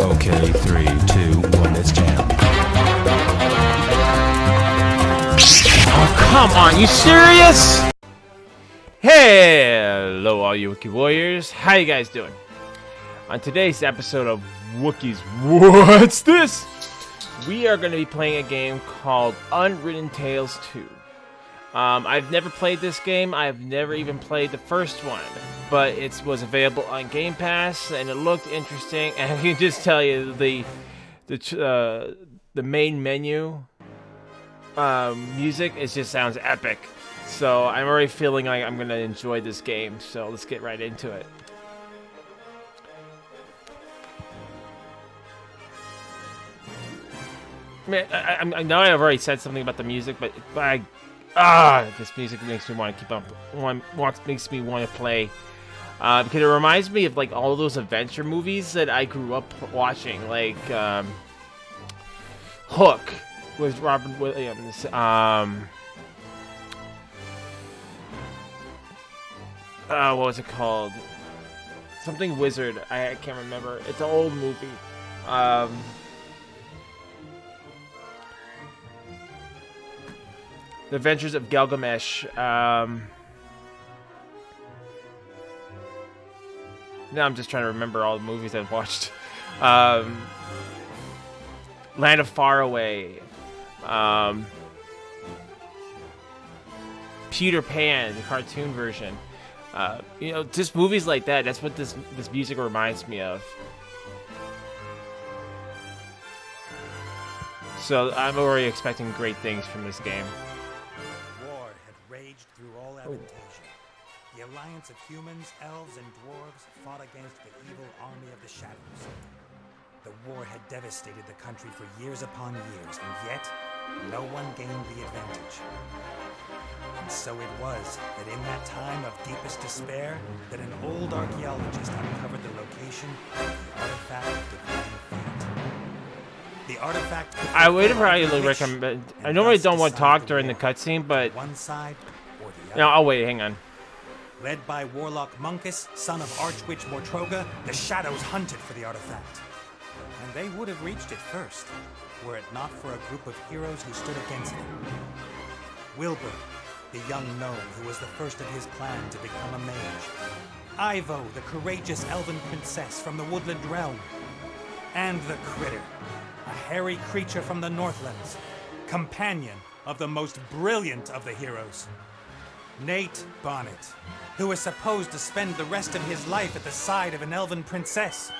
Okay, 3, 2, 1, let's jam. Oh, come on, you serious? Hello, all you Wookiee Warriors. How you guys doing? On today's episode of Wookiee's, What's This? We are going to be playing a game called Unwritten Tales 2. I've never played this game. I've never even played the first one, but it was available on Game Pass, and it looked interesting. And I can just tell you, the main menu music just sounds epic. So I'm already feeling like I'm gonna enjoy this game. So let's get right into it. Man, I know I've already said something about the music, but this music makes me want to keep up. Makes me want to play because it reminds me of like all those adventure movies that I grew up watching, like Hook with Robin Williams. What was it called? Something Wizard. I can't remember. It's an old movie. The Adventures of Gilgamesh. Now I'm just trying to remember all the movies I've watched. Land of Faraway. Peter Pan, the cartoon version. Just movies like that. That's what this music reminds me of. So I'm already expecting great things from this game. War had raged through all Avantasia. The alliance of humans, elves, and dwarves fought against the evil army of the shadows. The war had devastated the country for years upon years, and yet no one gained the advantage. And so it was that in that time of deepest despair, that an old archaeologist uncovered the location of the artifact of divine fate. The artifact. I would probably recommend. I normally don't want to talk during the cutscene, but one side or the other. No, I'll wait. Hang on. Led by Warlock Munkus, son of Archwitch Mortroga, the Shadows hunted for the artifact. And they would have reached it first, were it not for a group of heroes who stood against them. Wilbur, the young gnome who was the first of his clan to become a mage. Ivo, the courageous elven princess from the Woodland Realm. And the Critter, a hairy creature from the Northlands, companion of the most brilliant of the heroes. Nate Bonnet, who was supposed to spend the rest of his life at the side of an elven princess,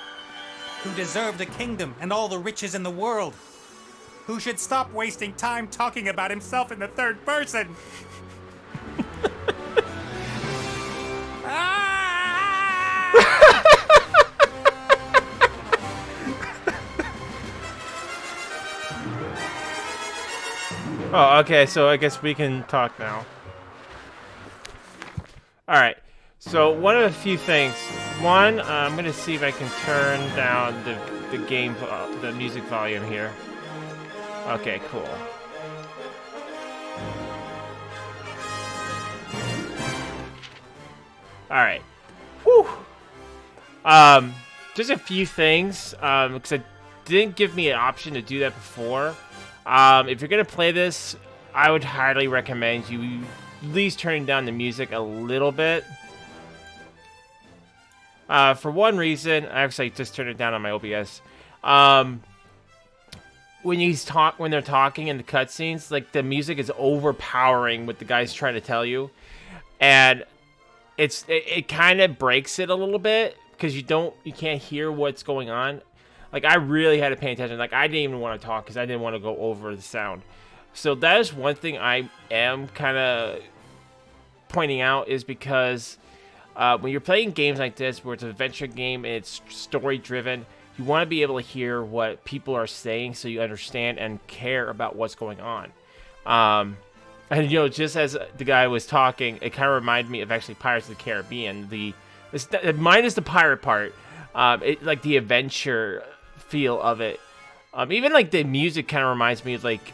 who deserved a kingdom and all the riches in the world, who should stop wasting time talking about himself in the third person. Oh, okay. So I guess we can talk now. All right. So one of the few things. One, I'm gonna see if I can turn down the music volume here. Okay, cool. All right. Whew. Just a few things. Because it didn't give me an option to do that before. If you're gonna play this, I would highly recommend you at least turning down the music a little bit. For one reason, I actually just turned it down on my OBS. When they're talking in the cutscenes, like the music is overpowering what the guy's trying to tell you, and it kind of breaks it a little bit because you can't hear what's going on. Like I really had to pay attention. Like I didn't even want to talk because I didn't want to go over the sound. So that is one thing I am kind of pointing out is because when you're playing games like this, where it's an adventure game and it's story driven, you want to be able to hear what people are saying so you understand and care about what's going on. And just as the guy was talking, it kind of reminded me of actually Pirates of the Caribbean. Minus the pirate part, like the adventure feel of it. Even like the music kind of reminds me of like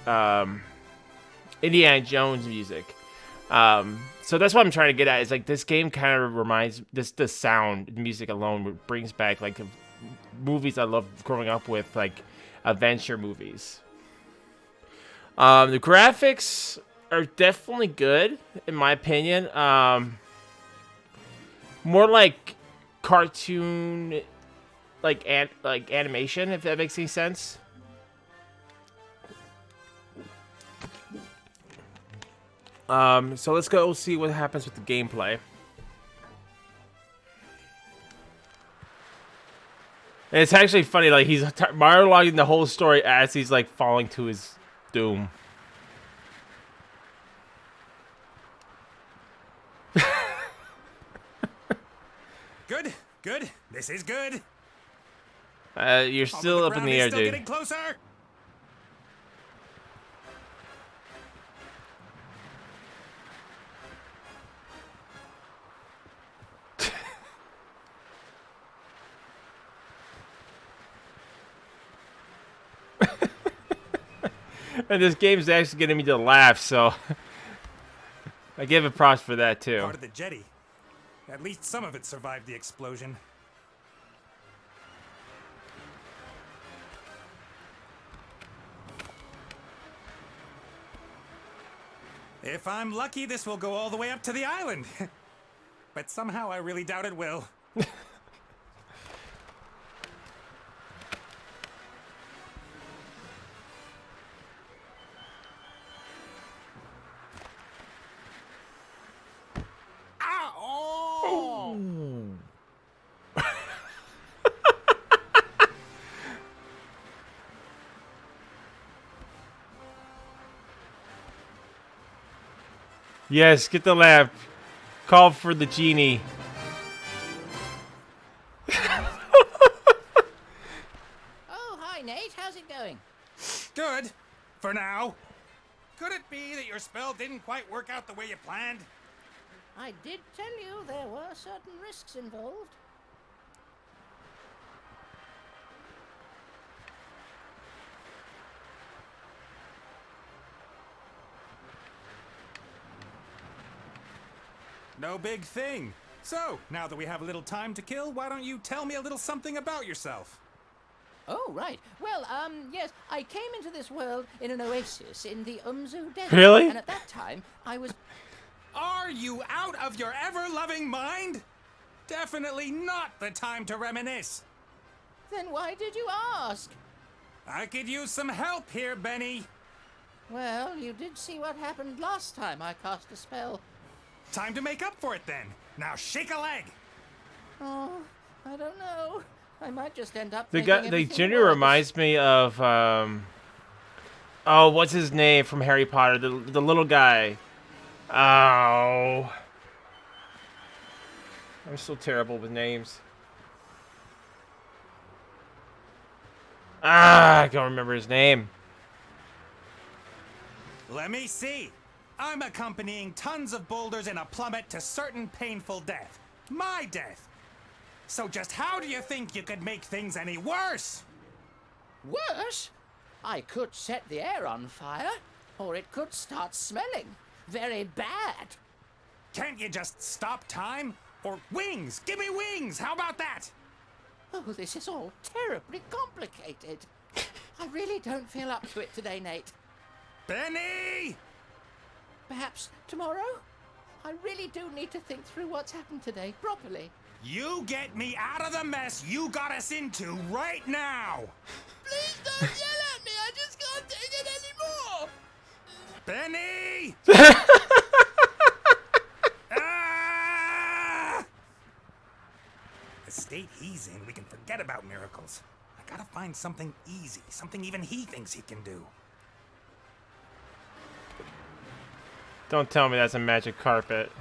Indiana Jones music. So that's what I'm trying to get at. Is like this game kind of reminds the sound music alone brings back like movies I loved growing up with, like adventure movies. The graphics are definitely good, in my opinion. More like cartoon, like animation, if that makes any sense. So let's go see what happens with the gameplay. And it's actually funny, like he's monologuing the whole story as he's like falling to his doom. Good, good. This is good. You're still Although up in the air, ground is still dude. getting closer. And this game's actually getting me to laugh, so I give it props for that too. Part of the jetty. At least some of it survived the explosion. If I'm lucky, this will go all the way up to the island. But somehow I really doubt it will. Yes, get the lamp. Call for the genie. Oh, hi, Nate. How's it going? Good. For now. Could it be that your spell didn't quite work out the way you planned? I did tell you there were certain risks involved. No big thing. So, now that we have a little time to kill, why don't you tell me a little something about yourself? Oh, right. Well, yes, I came into this world in an oasis in the Umzu Desert. Really? And at that time, I was... Are you out of your ever-loving mind? Definitely not the time to reminisce. Then why did you ask? I could use some help here, Benny. Well, you did see what happened last time I cast a spell. Time to make up for it then. Now shake a leg. Oh, I don't know. I might just end up The making guy, the everything junior worse. reminds me of oh, what's his name from Harry Potter? The little guy. Oh, I'm so terrible with names. I can't remember his name. Let me see. I'm accompanying tons of boulders in a plummet to certain painful death. My death. So just how do you think you could make things any worse? Worse? I could set the air on fire, or it could start smelling. Very bad. Can't you just stop time? Or wings! Give me wings! How about that? Oh, this is all terribly complicated. I really don't feel up to it today, Nate. Benny! Perhaps tomorrow? I really do need to think through what's happened today properly. You get me out of the mess you got us into right now! Please don't yell at me! I just can't take it anymore! Benny! Ah! The state he's in, we can forget about miracles. I gotta find something easy, something even he thinks he can do. Don't tell me that's a magic carpet.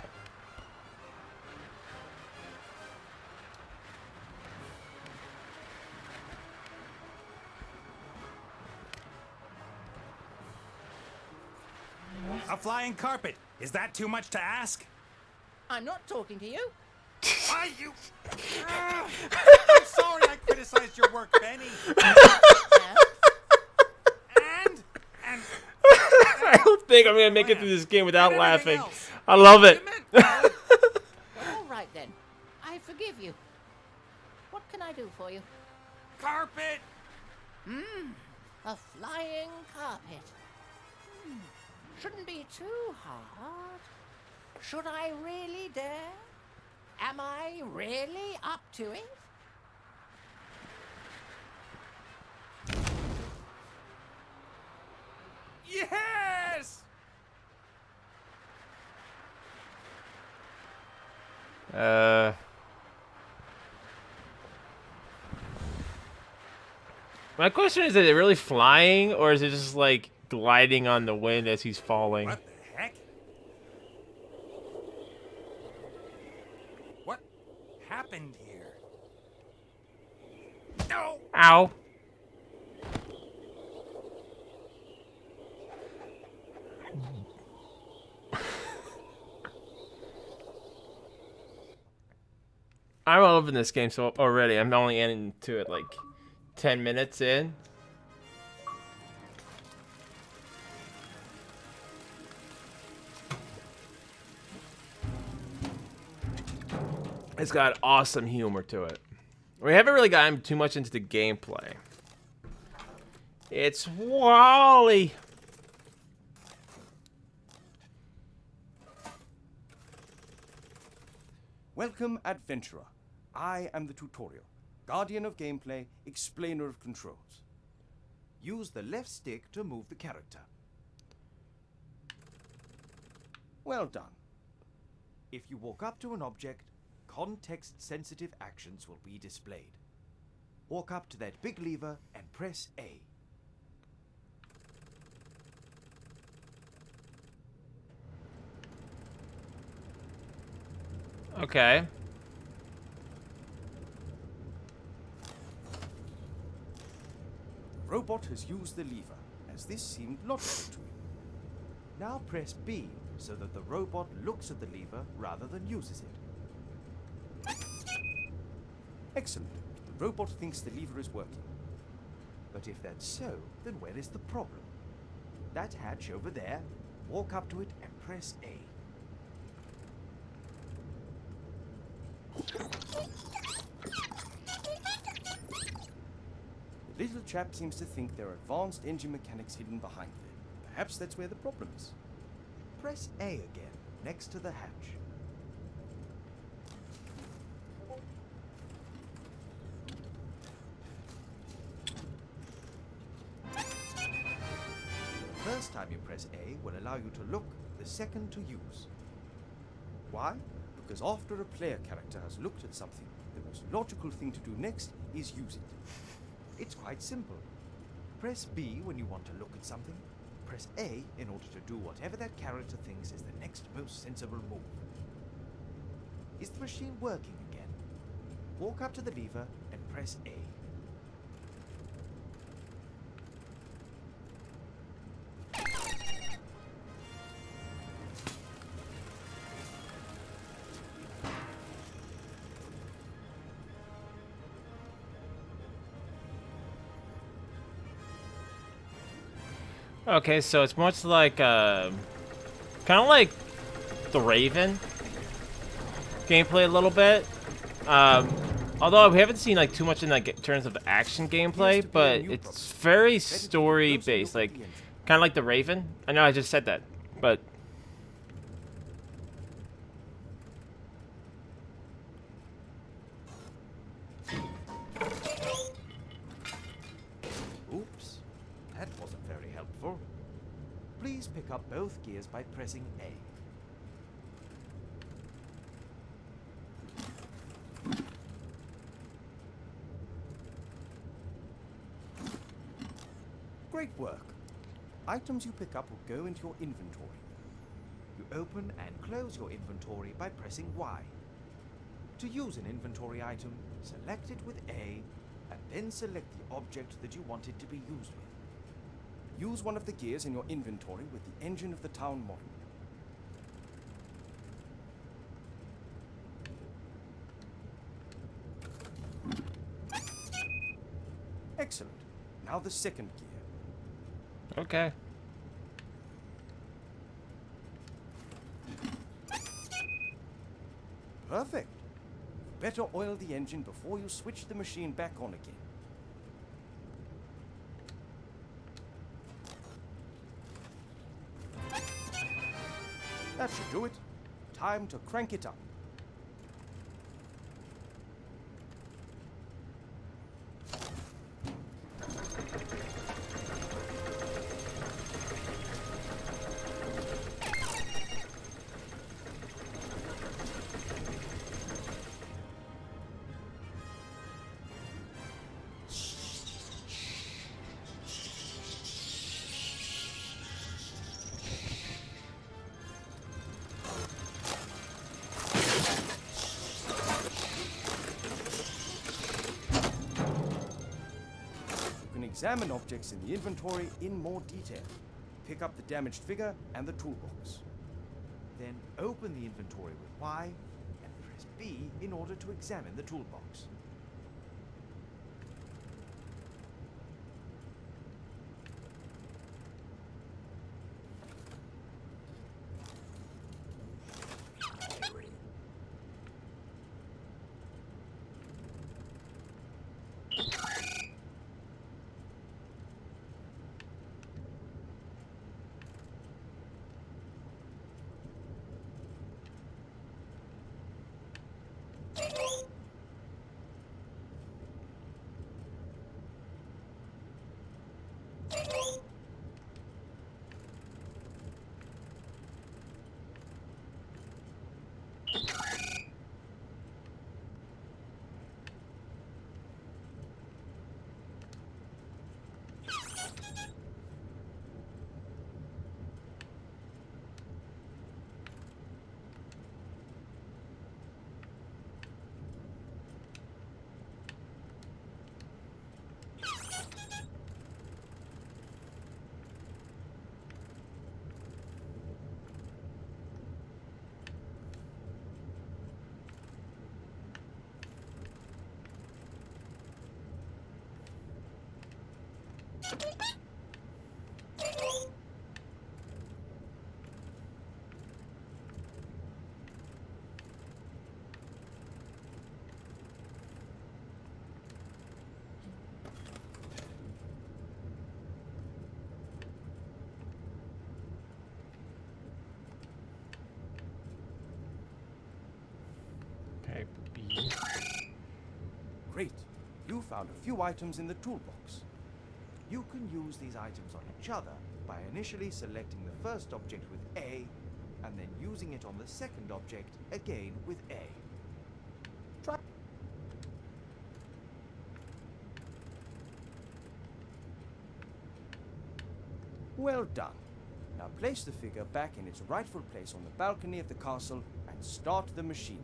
A flying carpet. Is that too much to ask? I'm not talking to you. Why you? I'm sorry I criticized your work, Benny. And I don't think I'm gonna make it through this game without And everything laughing. else. I love it. Well, all right then. I forgive you. What can I do for you? carpet! A flying carpet. Shouldn't be too hard. Should I really dare? Am I really up to it? Yes! My question is it really flying, or is it just like gliding on the wind as he's falling? What the heck? What happened here? No! Ow. I'm loving this game so already. I'm only into it like 10 minutes in. It's got awesome humor to it. We haven't really gotten too much into the gameplay. It's Wally. Welcome, adventurer. I am the tutorial, guardian of gameplay, explainer of controls. Use the left stick to move the character. Well done. If you walk up to an object, context-sensitive actions will be displayed. Walk up to that big lever and press A. Okay. The robot has used the lever, as this seemed logical to him. Now press B, so that the robot looks at the lever rather than uses it. Excellent. The robot thinks the lever is working. But if that's so, then where is the problem? That hatch over there, walk up to it and press A. The little chap seems to think there are advanced engine mechanics hidden behind there. Perhaps that's where the problem is. Press A again, next to the hatch. The first time you press A will allow you to look, the second to use. Why? Because after a player character has looked at something, the most logical thing to do next is use it. It's quite simple. Press B when you want to look at something. Press A in order to do whatever that character thinks is the next most sensible move. Is the machine working again? Walk up to the lever and press A. Okay, so it's much like, kind of like the Raven gameplay a little bit. Although we haven't seen like too much in like terms of action gameplay, but it's very story based, like kind of like the Raven. I know I just said that, but Oops, that wasn't very helpful. Please pick up both gears by pressing A. Great work. Items you pick up will go into your inventory. You open and close your inventory by pressing Y. To use an inventory item, select it with A, and then select the object that you want it to be used with. Use one of the gears in your inventory with the engine of the town model. Excellent. Now the second gear. okay. Perfect. Better oil the engine before you switch the machine back on again. That should do it. Time to crank it up. Examine objects in the inventory in more detail. Pick up the damaged figure and the toolbox. Then open the inventory with Y and press B in order to examine the toolbox. Okay, B. Great. You found a few items in the toolbox. You can use these items on each other by initially selecting the first object with A and then using it on the second object again with A. Try. Well done. Now place the figure back in its rightful place on the balcony of the castle and start the machine.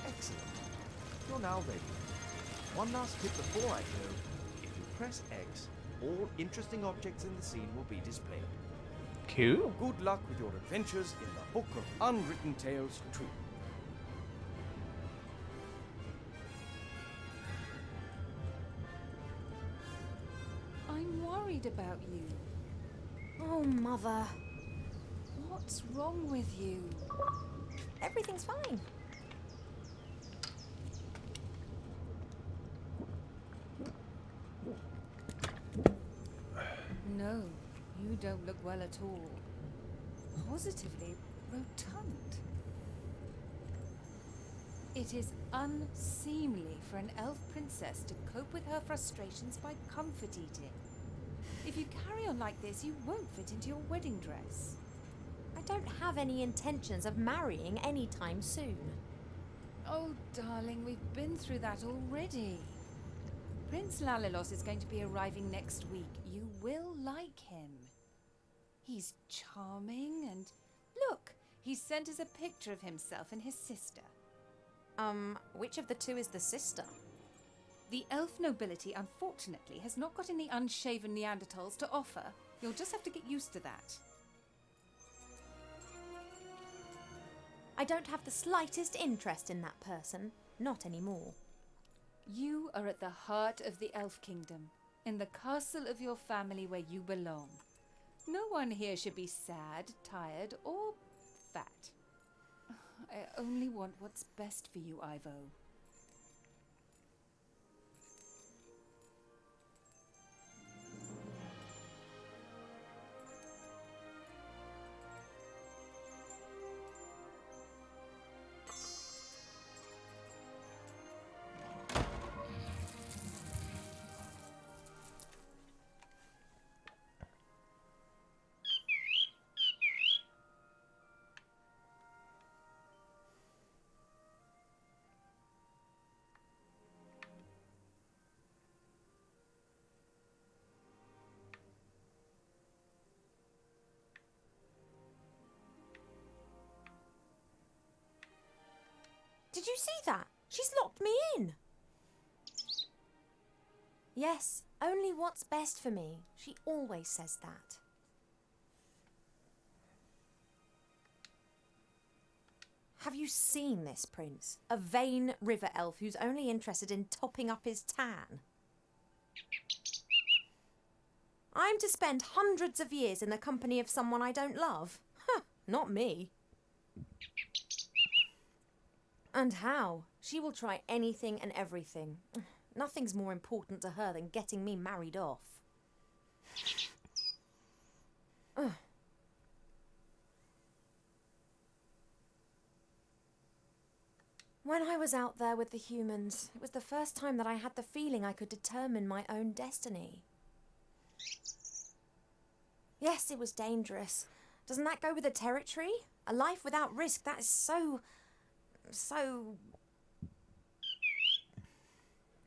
Excellent. You're now ready. One last tip before I go. If you press X, all interesting objects in the scene will be displayed. Cool. Good luck with your adventures in the Book of Unwritten Tales 2. I'm worried about you. Oh, Mother. What's wrong with you? Everything's fine. No, you don't look well at all. Positively rotund. It is unseemly for an elf princess to cope with her frustrations by comfort eating. If you carry on like this, you won't fit into your wedding dress. I don't have any intentions of marrying anytime soon. Oh, darling, we've been through that already. Prince Lalilos is going to be arriving next week. You will like him. He's charming and... Look, he sent us a picture of himself and his sister. Which of the two is the sister? The elf nobility, unfortunately, has not got any unshaven Neanderthals to offer. You'll just have to get used to that. I don't have the slightest interest in that person. Not anymore. You are at the heart of the elf kingdom, in the castle of your family where you belong. No one here should be sad, tired, or fat. I only want what's best for you, Ivo. Did you see that? She's locked me in. Yes, only what's best for me. She always says that. Have you seen this, Prince? A vain river elf who's only interested in topping up his tan. I'm to spend hundreds of years in the company of someone I don't love? Huh, not me. And how? She will try anything and everything. Nothing's more important to her than getting me married off. Ugh. When I was out there with the humans, it was the first time that I had the feeling I could determine my own destiny. Yes, it was dangerous. Doesn't that go with the territory? A life without risk, that is so...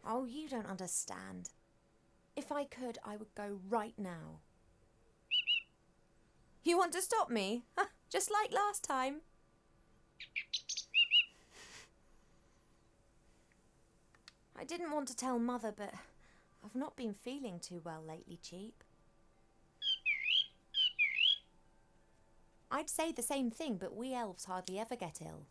Oh, you don't understand. If I could, I would go right now. You want to stop me? Just like last time. I didn't want to tell Mother, but I've not been feeling too well lately, Cheap. I'd say the same thing, but we elves hardly ever get ill.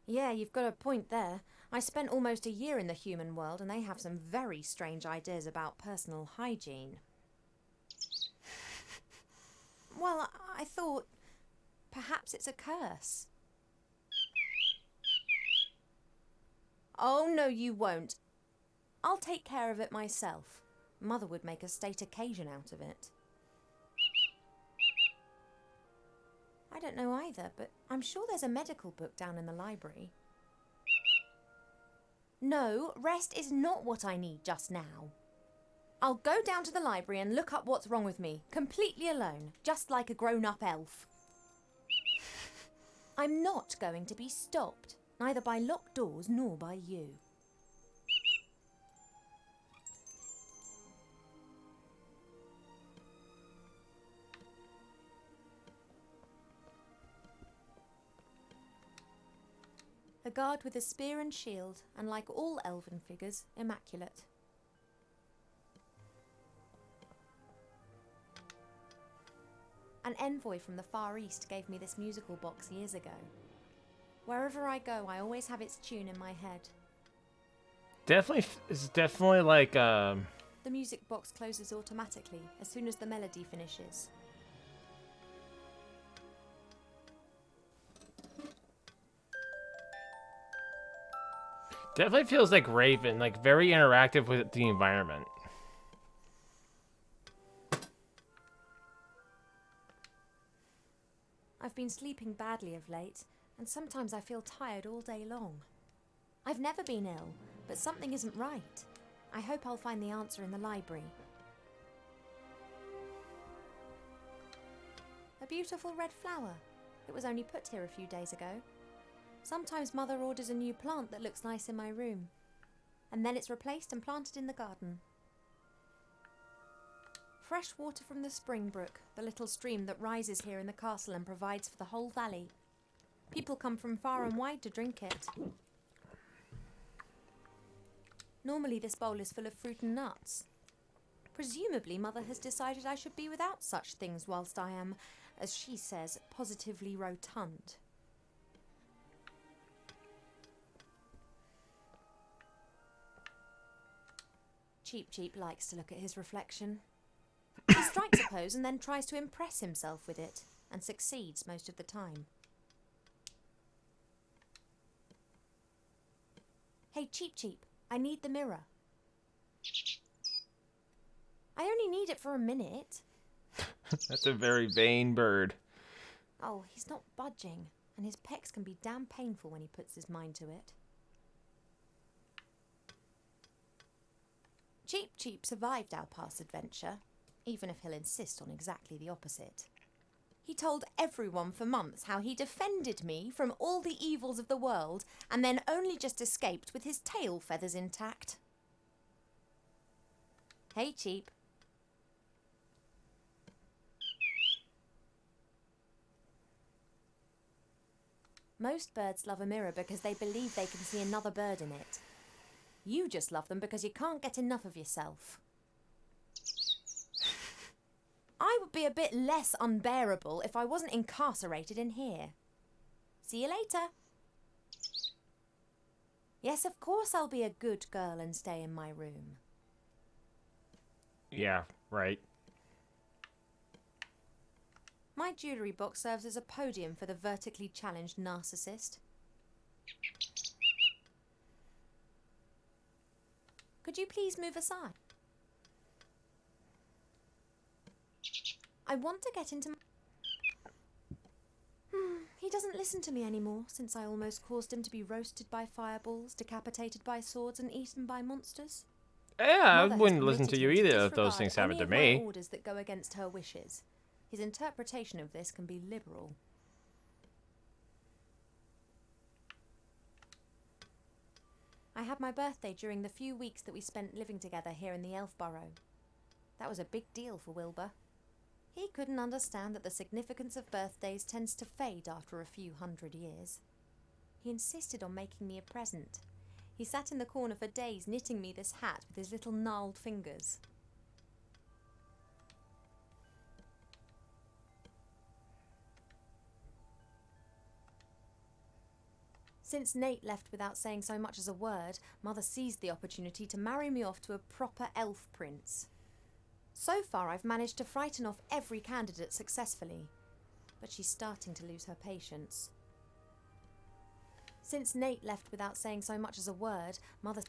Yeah, you've got a point there. I spent almost a year in the human world and they have some very strange ideas about personal hygiene. Well, I thought perhaps it's a curse. Oh, no, you won't. I'll take care of it myself. Mother would make a state occasion out of it. I don't know either, but I'm sure there's a medical book down in the library. No, rest is not what I need just now. I'll go down to the library and look up what's wrong with me, completely alone, just like a grown-up elf. I'm not going to be stopped, neither by locked doors nor by you. A guard with a spear and shield, and like all elven figures, immaculate. An envoy from the Far East gave me this musical box years ago. Wherever I go, I always have its tune in my head. It's definitely like The music box closes automatically as soon as the melody finishes. definitely feels like Raven, like very interactive with the environment. I've been sleeping badly of late, and sometimes I feel tired all day long. I've never been ill, but something isn't right. I hope I'll find the answer in the library. A beautiful red flower. It was only put here a few days ago. Sometimes Mother orders a new plant that looks nice in my room, and then it's replaced and planted in the garden. Fresh water from the spring brook, the little stream that rises here in the castle and provides for the whole valley. People come from far and wide to drink it. Normally this bowl is full of fruit and nuts. Presumably Mother has decided I should be without such things whilst I am, as she says, positively rotund. Cheap likes to look at his reflection. He strikes a pose and then tries to impress himself with it, and succeeds most of the time. Hey, Cheep Cheep, I need the mirror. I only need it for a minute. That's a very vain bird. Oh, he's not budging, and his pecs can be damn painful when he puts his mind to it. Cheep Cheep survived our past adventure, even if he'll insist on exactly the opposite. He told everyone for months how he defended me from all the evils of the world and then only just escaped with his tail feathers intact. Hey, Cheep. Most birds love a mirror because they believe they can see another bird in it. You just love them because you can't get enough of yourself. I would be a bit less unbearable if I wasn't incarcerated in here. See you later. Yes, of course I'll be a good girl and stay in my room. Yeah, right. My jewellery box serves as a podium for the vertically challenged narcissist. Could you please move aside? I want to get into... He doesn't listen to me anymore since I almost caused him to be roasted by fireballs, decapitated by swords and eaten by monsters. Yeah, I Mother has wouldn't listen to permitted you him either if those disregard things happened any to of my me. orders that go against her wishes. His interpretation of this can be liberal. I had my birthday during the few weeks that we spent living together here in the Elf Burrow. That was a big deal for Wilbur. He couldn't understand that the significance of birthdays tends to fade after a few hundred years. He insisted on making me a present. He sat in the corner for days knitting me this hat with his little gnarled fingers. Since Nate left without saying so much as a word, Mother seized the opportunity to marry me off to a proper elf prince. So far, I've managed to frighten off every candidate successfully, but she's starting to lose her patience. Since Nate left without saying so much as a word, Mother...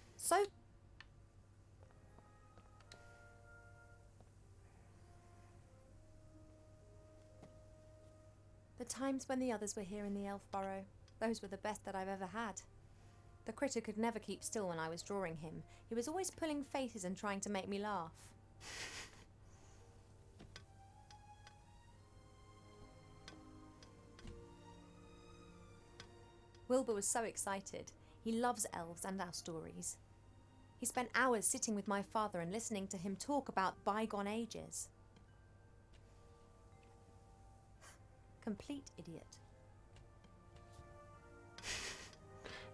The times when the others were here in the Elf Burrow, those were the best that I've ever had. The critter could never keep still when I was drawing him. He was always pulling faces and trying to make me laugh. Wilbur was so excited. He loves elves and our stories. He spent hours sitting with my father and listening to him talk about bygone ages. Complete idiot.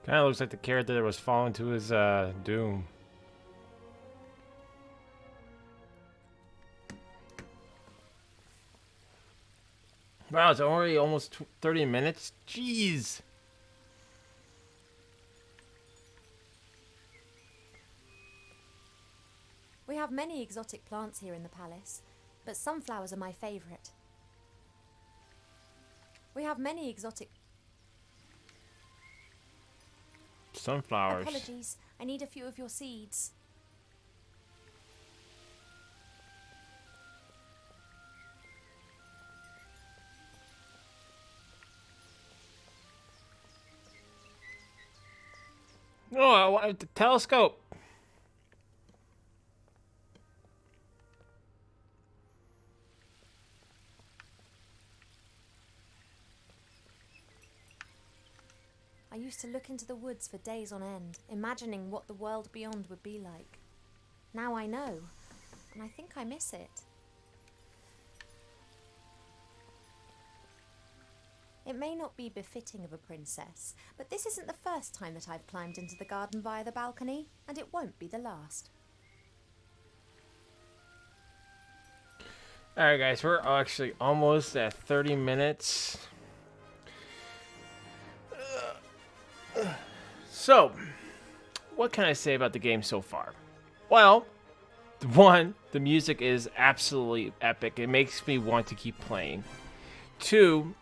Kind of looks like the character that was falling to his doom. Wow, it's already almost 30 minutes? Jeez! We have many exotic plants here in the palace, but sunflowers are my favourite. We have many exotic... Sunflowers. Apologies, I need a few of your seeds. Oh, I want the telescope. I used to look into the woods for days on end, imagining what the world beyond would be like. Now I know, and I think I miss it. It may not be befitting of a princess, but this isn't the first time that I've climbed into the garden via the balcony, and it won't be the last. Alright guys, we're actually almost at 30 minutes. So, what can I say about the game so far? Well, one, the music is absolutely epic. It makes me want to keep playing. Two,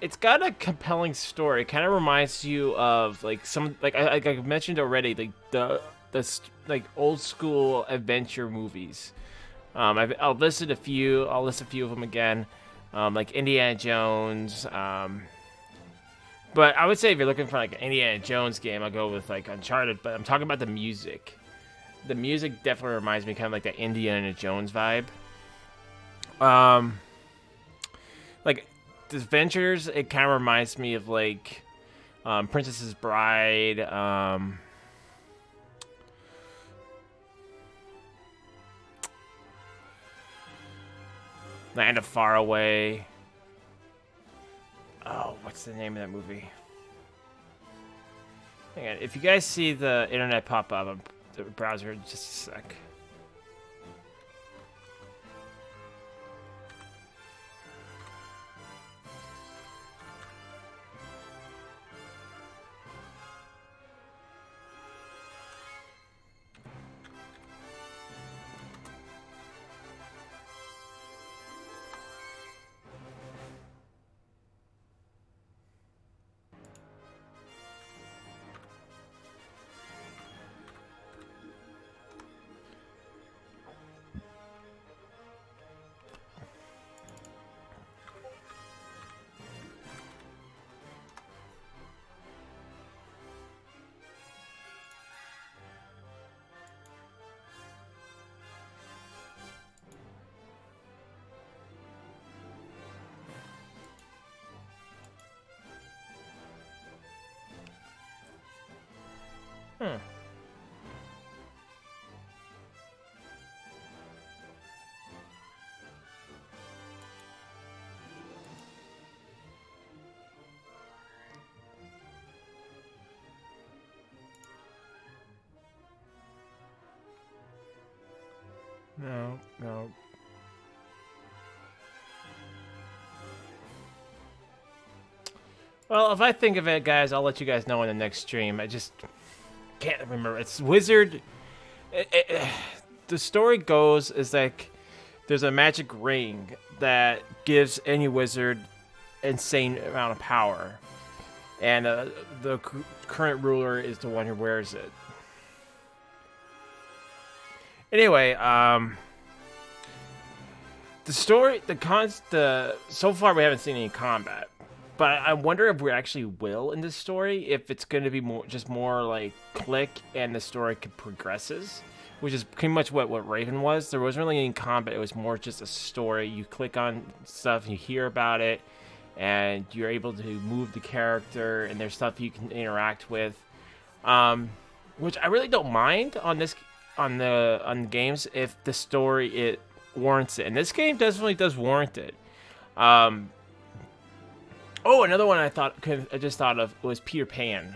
it's got a compelling story. It kind of reminds you of like like I mentioned already, like like old school adventure movies. I'll list a few. I'll list a few of them again, like Indiana Jones. But I would say if you're looking for like an Indiana Jones game, I'll go with like Uncharted. But I'm talking about the music. The music definitely reminds me kind of like that Indiana Jones vibe. Like the adventures, it kind of reminds me of like Princess's Bride. Land of Far Away. Oh, what's the name of that movie? Hang on. If you guys see the internet pop up on the browser, just a sec. No. Well, if I think of it, guys, I'll let you guys know in the next stream. I just can't remember. It's Wizard. The story goes is like there's a magic ring that gives any wizard insane amount of power, and the current ruler is the one who wears it. Anyway, the story, so far we haven't seen any combat, but I wonder if we actually will in this story, if it's going to be more like click and the story progresses, which is pretty much what Raven was. There wasn't really any combat. It was more just a story. You click on stuff, you hear about it, and you're able to move the character, and there's stuff you can interact with, which I really don't mind on the games if the story it warrants it, and this game definitely does warrant it. Oh, another one I just thought of was Peter Pan.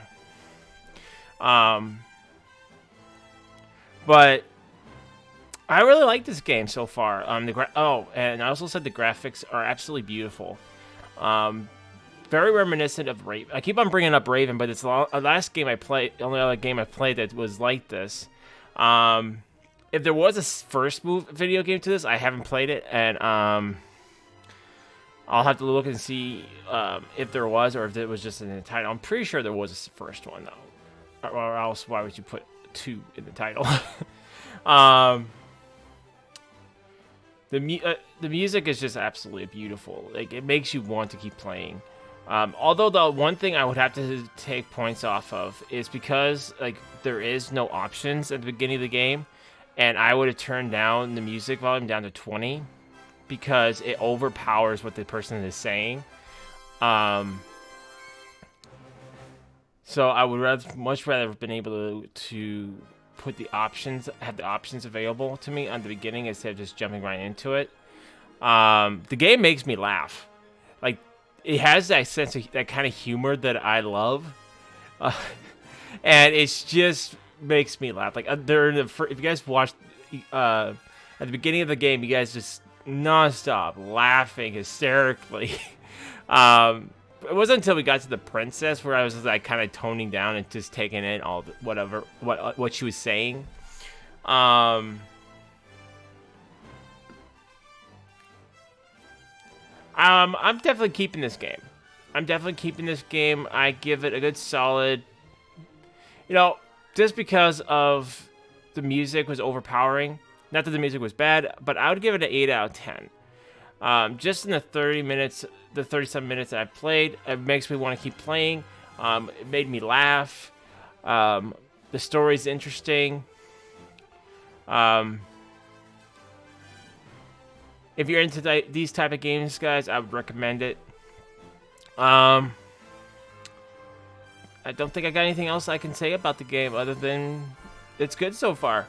But I really like this game so far. And I also said the graphics are absolutely beautiful. Very reminiscent of Raven. I keep on bringing up Raven, but it's the last game I played. The only other game I played that was like this. If there was a first video game to this, I haven't played it, and I'll have to look and see if there was, or if it was just in the title. I'm pretty sure there was a first one though, or else why would you put 2 in the title? The music is just absolutely beautiful. Like, it makes you want to keep playing. Although the one thing I would have to take points off of is because like there is no options at the beginning of the game, and I would have turned down the music volume down to 20 because it overpowers what the person is saying. So I would much rather have been able to put have the options available to me on the beginning instead of just jumping right into it. The game makes me laugh. Like, it has that sense of that kind of humor that I love, and it's just makes me laugh. Like, if you guys watched at the beginning of the game, you guys just nonstop laughing hysterically. It wasn't until we got to the princess where I was like kind of toning down and just taking in all what she was saying. I'm definitely keeping this game. I'm definitely keeping this game. I give it a good solid, you know, just because of the music was overpowering. Not that the music was bad, but I would give it an 8 out of 10. Just in the 30 minutes, the 37 minutes that I played, it makes me want to keep playing. It made me laugh. The story's interesting. If you're into these type of games, guys, I would recommend it. I don't think I got anything else I can say about the game other than it's good so far.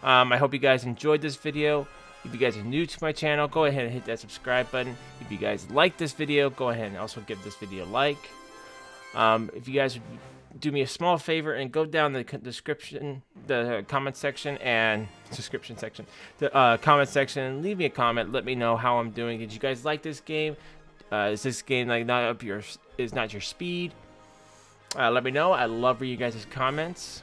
I hope you guys enjoyed this video. If you guys are new to my channel, go ahead and hit that subscribe button. If you guys like this video, go ahead and also give this video a like. If you guys would do me a small favor and go down the comment section and comment section and leave me a comment. Let me know how I'm doing. Did you guys like this game? Is this game like not your speed? Let me know. I love reading you guys' comments.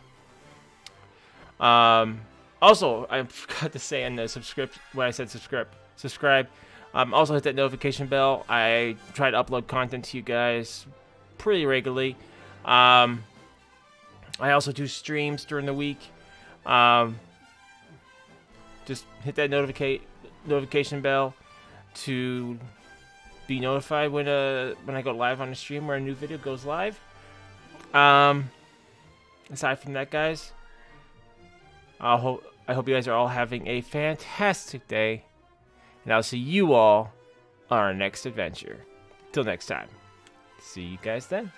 Also, I forgot to say in the when I said subscribe. Also hit that notification bell. I try to upload content to you guys pretty regularly. I also do streams during the week. Just hit that notification bell to be notified when I go live on a stream or a new video goes live. Aside from that, guys, I hope you guys are all having a fantastic day, and I'll see you all on our next adventure. Till next time, see you guys then.